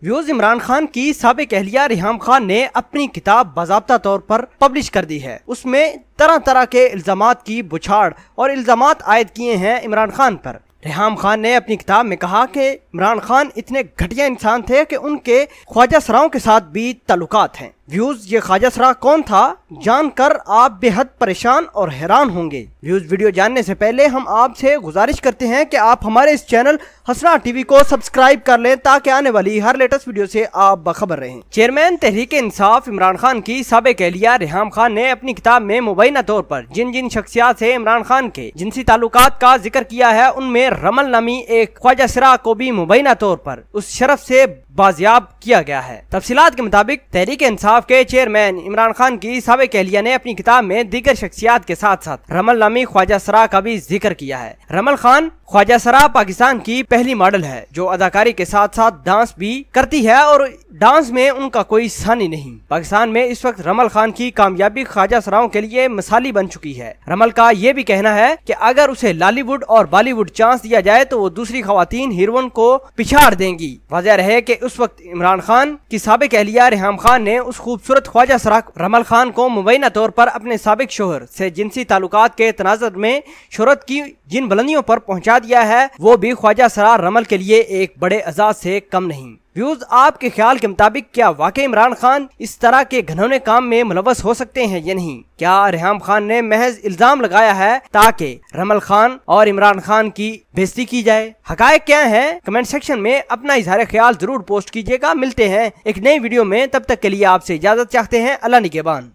Views Imran Khan کی سابق اہلیہ ریحام خان نے اپنی کتاب باضابطہ طور پر پبلش کر دی ہے۔ اس میں طرح طرح کے الزامات کی بچھاڑ اور الزامات عائد کیے ہیں عمران خان پر۔ ریحام خان نے اپنی کتاب میں کہا کہ عمران خان اتنے گھٹیا انسان تھے کہ ان کے خواجہ سراؤں کے ساتھ بھی تعلقات ہیں۔ ویوز یہ خواجہ سرا کون تھا جان کر آپ بے حد پریشان اور حیران ہوں گے۔ ویوز ویڈیو جاننے سے پہلے ہم آپ سے گزارش کرتے ہیں کہ آپ ہمارے اس چینل حسنا ٹی وی کو سبسکرائب کر لیں تاکہ آنے والی ہر لیٹسٹ ویڈیو سے آپ باخبر رہیں۔ چیئرمین تحریک انصاف عمران خان کی سابق اہلیہ ریحام خان نے اپنی کتاب میں مبینہ طور پر جن شخصیات سے عمران خان کے جنسی تعلقات کا ذکر کیا ہے ان میں رمل نامی ایک خواجہ سرا کو بھی مبینہ طور پر اس شرف سے بازیاب کیا گیا ہے۔ تفصیلات کے مطابق تحریک انصاف کے چیئرمین عمران خان کی سابق اہلیہ نے اپنی کتاب میں دیگر شخصیات کے ساتھ ساتھ رمل نامی خواجہ سرا کا بھی ذکر کیا ہے۔ رمل خان خواجہ سرا پاکستان کی پہلی ماڈل ہے جو اداکاری کے ساتھ ساتھ ڈانس بھی کرتی ہے اور ڈانس میں ان کا کوئی ثانی نہیں۔ پاکستان میں اس وقت رمل خان کی کامیابی خواجہ سراؤں کے لیے مثالی بن چکی ہے۔ رمل کا یہ بھی کہنا ہے کہ اگر اسے لالی ووڈ اور بالی ووڈ چانس دیا جائے تو وہ دوسری خواتین ہیروئن کو پچھاڑ دیں گی۔ واضح رہے کہ اس وقت عمران خان کی سابق اہلیہ ریحام خان نے اس خوبصورت خواجہ سرا رمل خان کو مبینہ طور پر اپنے سابق شوہر سے جنسی تعلقات کے تناظر میں شہرت کی جن بلندیوں پر پہنچا دیا ہے وہ بھی خواجہ سرا رمل کے لیے ایک بڑے اعزاز سے کم نہیں۔ ویوز آپ کے خیال کے مطابق کیا واقعی عمران خان اس طرح کے گھنونے کام میں ملوث ہو سکتے ہیں یا نہیں؟ کیا ریحام خان نے محض الزام لگایا ہے تاکہ رمل خان اور عمران خان کی بےزتی کی جائے؟ حقائق کیا ہیں؟ کمنٹ سیکشن میں اپنا اظہار خیال ضرور پوسٹ کیجیے گا۔ ملتے ہیں ایک نئی ویڈیو میں، تب تک کے لیے آپ سے اجازت چاہتے ہیں۔ اللہ نگہبان۔